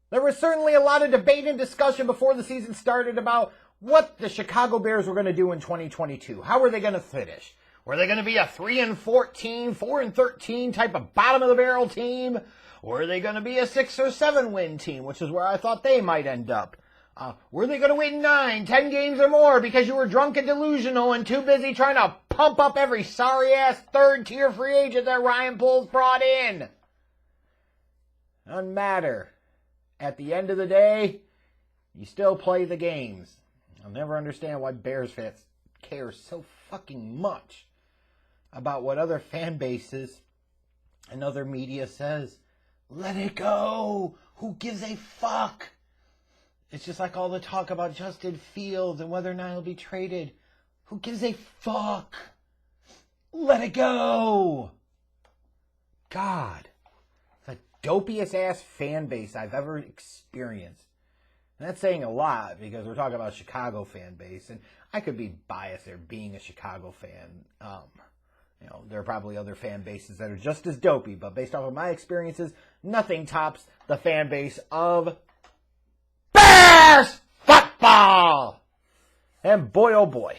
There was certainly a lot of debate and discussion before the season started about what the Chicago Bears were going to do in 2022. How were they going to finish? Were they going to be a 3-14, 4-13 type of bottom of the barrel team? Or were they going to be a 6 or 7 win team, which is where I thought they might end up? Were they going to win 9, 10 games or more because you were drunk and delusional and too busy trying to pump up every sorry-ass third-tier free agent that Ryan Poles brought in? Doesn't matter. At the end of the day, you still play the games. I'll never understand why Bears fans care so fucking much about what other fan bases and other media says. Let it go. Who gives a fuck? It's just like all the talk about Justin Fields and whether or not he'll be traded. Who gives a fuck? Let it go. God. The dopiest ass fan base I've ever experienced. And that's saying a lot because we're talking about a Chicago fan base. And I could be biased there being a Chicago fan. There are probably other fan bases that are just as dopey. But based off of my experiences, nothing tops the fan base of Bears football! And boy, oh boy,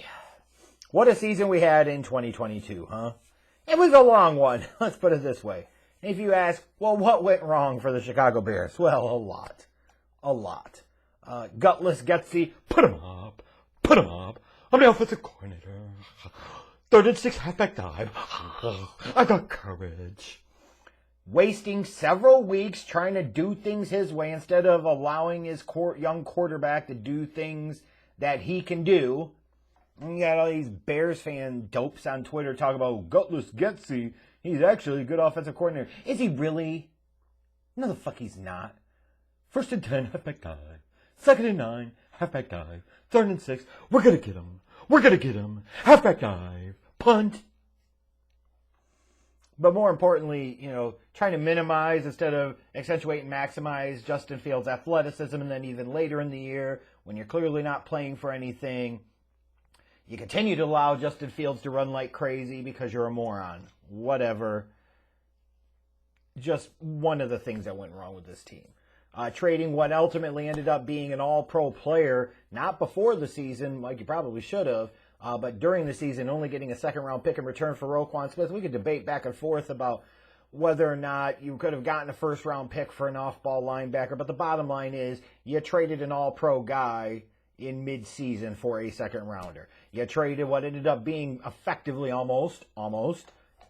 what a season we had in 2022, huh? It was a long one, let's put it this way. If you ask, well, what went wrong for the Chicago Bears? Well, a lot. A lot. Gutless, gutsy, put him up. I'm the offensive coordinator. 3rd and 6 halfback dive. I got courage. Wasting several weeks trying to do things his way instead of allowing his young quarterback to do things that he can do. And you got all these Bears fan dopes on Twitter talking about gutless gutsy. He's actually a good offensive coordinator. Is he really? No, the fuck he's not. 1st and 10, halfback dive. 2nd and 9, halfback dive. 3rd and 6, we're going to get him. Halfback dive. Punt. But more importantly, trying to minimize instead of accentuate and maximize Justin Fields' athleticism. And then even later in the year, when you're clearly not playing for anything, you continue to allow Justin Fields to run like crazy because you're a moron. Whatever. Just one of the things that went wrong with this team. Trading what ultimately ended up being an all-pro player, not before the season, like you probably should have, but during the season, only getting a second-round pick in return for Roquan Smith. We could debate back and forth about whether or not you could have gotten a first-round pick for an off-ball linebacker, but the bottom line is you traded an all-pro guy in mid-season for a second-rounder. You traded what ended up being effectively almost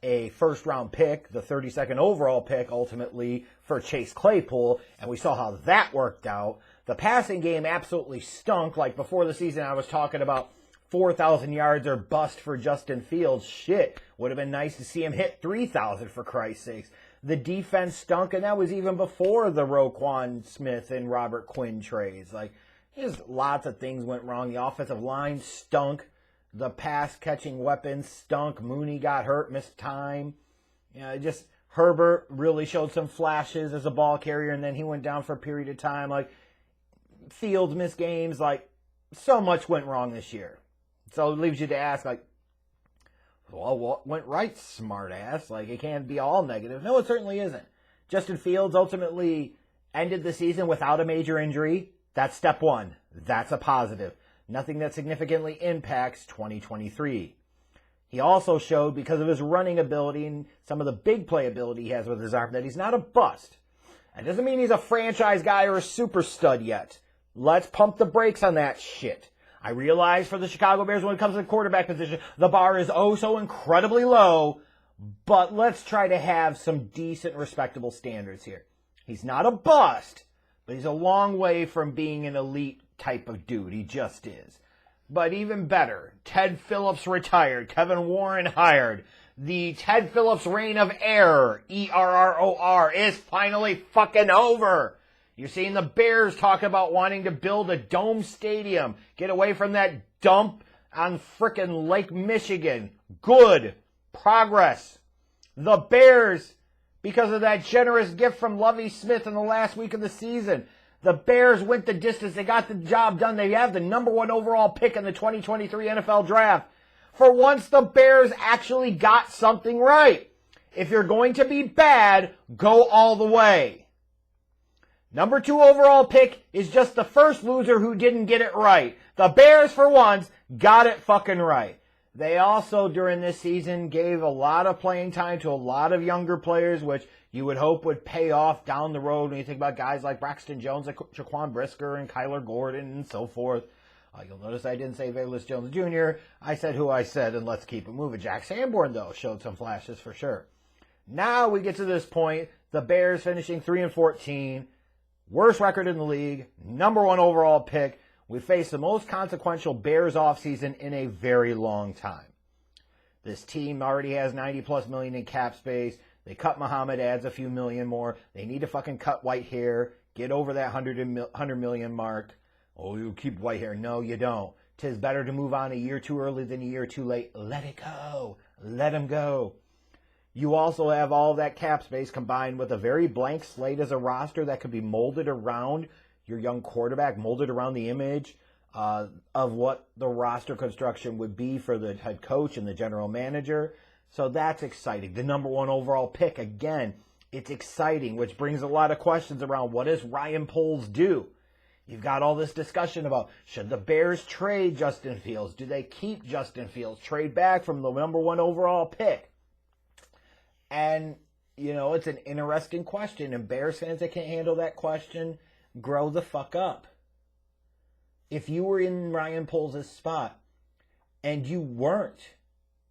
a first-round pick, the 32nd overall pick, ultimately, for Chase Claypool, and we saw how that worked out. The passing game absolutely stunk. Like before the season, I was talking about 4,000 yards or bust for Justin Fields. Shit, would have been nice to see him hit 3,000 for Christ's sakes. The defense stunk, and that was even before the Roquan Smith and Robert Quinn trades. Just lots of things went wrong. The offensive line stunk. The pass-catching weapons stunk. Mooney got hurt, missed time. Herbert really showed some flashes as a ball carrier, and then he went down for a period of time. Fields missed games. So much went wrong this year. So it leaves you to ask, well, what went right, smart ass? It can't be all negative. No, it certainly isn't. Justin Fields ultimately ended the season without a major injury. That's step one. That's a positive. Nothing that significantly impacts 2023. He also showed, because of his running ability and some of the big playability he has with his arm, that he's not a bust. That doesn't mean he's a franchise guy or a super stud yet. Let's pump the brakes on that shit. I realize for the Chicago Bears, when it comes to the quarterback position, the bar is oh so incredibly low, but let's try to have some decent, respectable standards here. He's not a bust, but he's a long way from being an elite type of dude. He just is. But even better, Ted Phillips retired, Kevin Warren hired. The Ted Phillips reign of error, ERROR, is finally fucking over. You're seeing the Bears talk about wanting to build a dome stadium. Get away from that dump on frickin' Lake Michigan. Good. Progress. The Bears, because of that generous gift from Lovie Smith in the last week of the season, the Bears went the distance. They got the job done. They have the number 1 overall pick in the 2023 NFL Draft. For once, the Bears actually got something right. If you're going to be bad, go all the way. Number 2 overall pick is just the first loser who didn't get it right. The Bears, for once, got it fucking right. They also, during this season, gave a lot of playing time to a lot of younger players, which you would hope would pay off down the road when you think about guys like Braxton Jones, like Jaquan Brisker, and Kyler Gordon, and so forth. You'll notice I didn't say Velus Jones Jr. I said who I said, and let's keep it moving. Jack Sanborn, though, showed some flashes for sure. Now we get to this point, the Bears finishing 3-14, worst record in the league, number 1 overall pick. We face the most consequential Bears offseason in a very long time. This team already has $90+ million in cap space. They cut Muhammad, adds a few million more. They need to fucking cut Whitehair, get over that $100 million mark. Oh, you keep Whitehair. No, you don't. 'Tis better to move on a year too early than a year too late. Let it go. Let him go. You also have all that cap space combined with a very blank slate as a roster that could be molded around your young quarterback, molded around the image of what the roster construction would be for the head coach and the general manager. So that's exciting. The number 1 overall pick, again, it's exciting, which brings a lot of questions around what does Ryan Poles do? You've got all this discussion about, should the Bears trade Justin Fields? Do they keep Justin Fields? Trade back from the number 1 overall pick? And, you know, it's an interesting question. And Bears fans that can't handle that question, grow the fuck up. If you were in Ryan Poles' spot and you weren't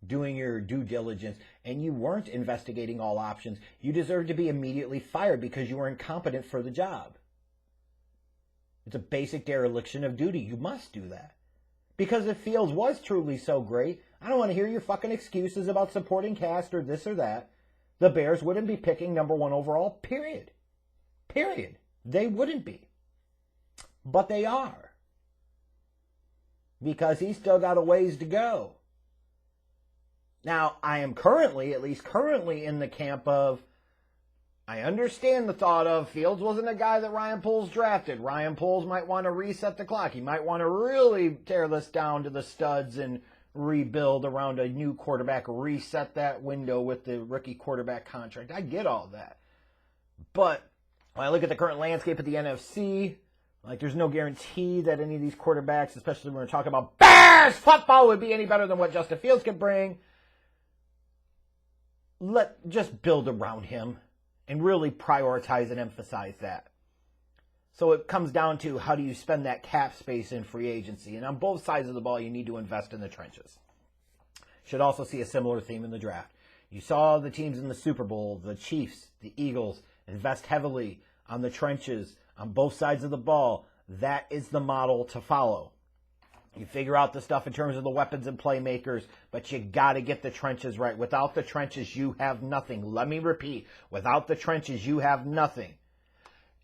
doing your due diligence and you weren't investigating all options, you deserve to be immediately fired because you were incompetent for the job. It's a basic dereliction of duty. You must do that. Because if Fields was truly so great, I don't want to hear your fucking excuses about supporting cast or this or that. The Bears wouldn't be picking number 1 overall, period. Period. They wouldn't be. But they are. Because he's still got a ways to go. Now, I am currently, at least currently, in the camp of, I understand the thought of Fields wasn't a guy that Ryan Poles drafted. Ryan Poles might want to reset the clock. He might want to really tear this down to the studs and rebuild around a new quarterback, reset that window with the rookie quarterback contract. I get all that. But when I look at the current landscape of the NFC, like there's no guarantee that any of these quarterbacks, especially when we're talking about Bears football, would be any better than what Justin Fields can bring. Just build around him and really prioritize and emphasize that. So it comes down to how do you spend that cap space in free agency. And on both sides of the ball, you need to invest in the trenches. Should also see a similar theme in the draft. You saw the teams in the Super Bowl, the Chiefs, the Eagles, invest heavily on the trenches on both sides of the ball. That is the model to follow. You figure out the stuff in terms of the weapons and playmakers, but you got to get the trenches right. Without the trenches, you have nothing. Let me repeat. Without the trenches, you have nothing.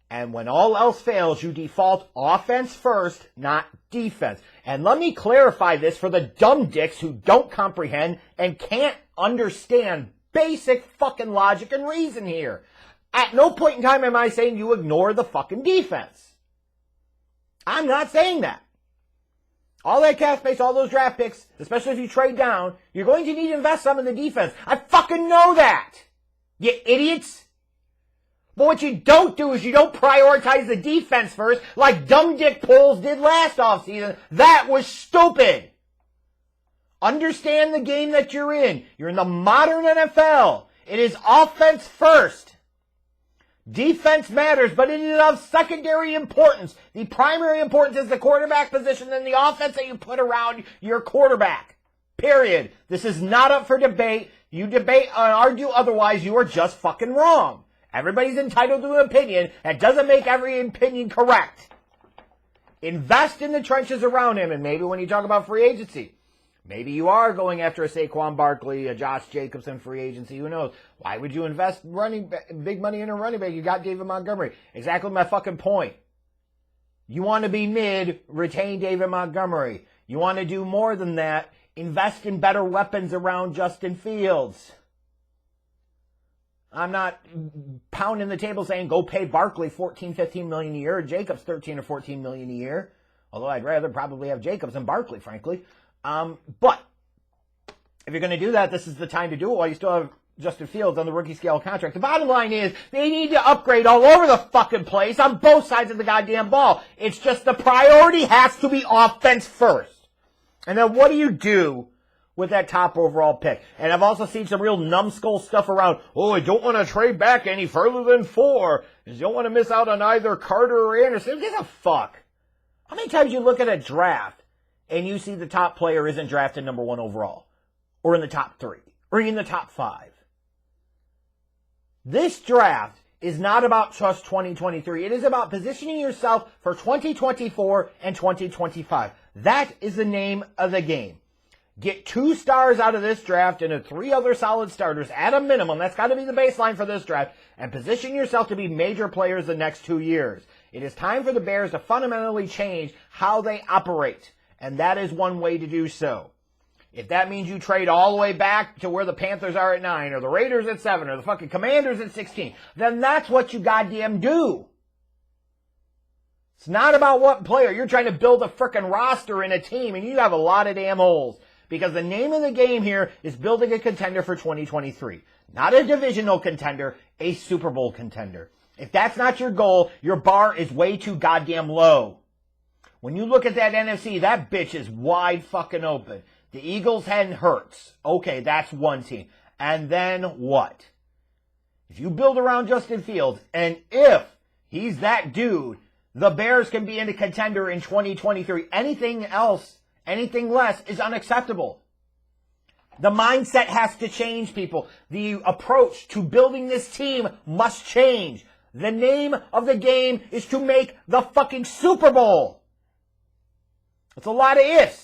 And when all else fails, you default offense first, not defense. And let me clarify this for the dumb dicks who don't comprehend and can't understand basic fucking logic and reason here. At no point in time am I saying you ignore the fucking defense. I'm not saying that. All that cap space, all those draft picks, especially if you trade down, you're going to need to invest some in the defense. I fucking know that. You idiots. But what you don't do is you don't prioritize the defense first like dumb dick Poles did last offseason. That was stupid. Understand the game that you're in. You're in the modern NFL. It is offense first. Defense matters, but it is of secondary importance. The primary importance is the quarterback position and the offense that you put around your quarterback. Period. This is not up for debate. You debate and argue otherwise, you are just fucking wrong. Everybody's entitled to an opinion. That doesn't make every opinion correct. Invest in the trenches around him, and maybe when you talk about free agency, maybe you are going after a Saquon Barkley, a Josh Jacobs in free agency. Who knows? Why would you invest big money in a running back? You got David Montgomery. Exactly my fucking point. You want to be mid, retain David Montgomery. You want to do more than that, invest in better weapons around Justin Fields. I'm not pounding the table saying go pay Barkley $14-15 million a year, Jacobs $13 or $14 million a year. Although I'd rather probably have Jacobs than Barkley, frankly. But if you're going to do that, this is the time to do it while you still have Justin Fields on the rookie scale contract. The bottom line is they need to upgrade all over the fucking place on both sides of the goddamn ball. It's just the priority has to be offense first. And then what do you do with that top overall pick? And I've also seen some real numbskull stuff around, oh, I don't want to trade back any further than 4. You don't want to miss out on either Carter or Anderson. Who gives a fuck? How many times you look at a draft and you see the top player isn't drafted number 1 overall? Or in the top 3? Or in the top 5? This draft is not about just 2023. It is about positioning yourself for 2024 and 2025. That is the name of the game. Get 2 stars out of this draft and 3 other solid starters at a minimum. That's got to be the baseline for this draft. And position yourself to be major players the next 2 years. It is time for the Bears to fundamentally change how they operate. And that is one way to do so. If that means you trade all the way back to where the Panthers are at 9, or the Raiders at 7, or the fucking Commanders at 16, then that's what you goddamn do. It's not about what player. You're trying to build a frickin' roster in a team, and you have a lot of damn holes. Because the name of the game here is building a contender for 2023. Not a divisional contender, a Super Bowl contender. If that's not your goal, your bar is way too goddamn low. When you look at that NFC, that bitch is wide fucking open. The Eagles and Hurts. Okay, that's one team. And then what? If you build around Justin Fields, and if he's that dude, the Bears can be in a contender in 2023. Anything else, anything less is unacceptable. The mindset has to change, people. The approach to building this team must change. The name of the game is to make the fucking Super Bowl. It's a lot of ifs.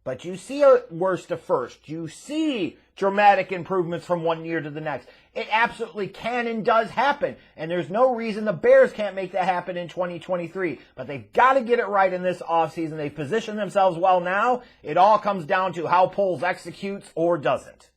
But you see a worst to first. You see dramatic improvements from one year to the next. It absolutely can and does happen. And there's no reason the Bears can't make that happen in 2023. But they've got to get it right in this offseason. They've positioned themselves well now. It all comes down to how Poles executes or doesn't.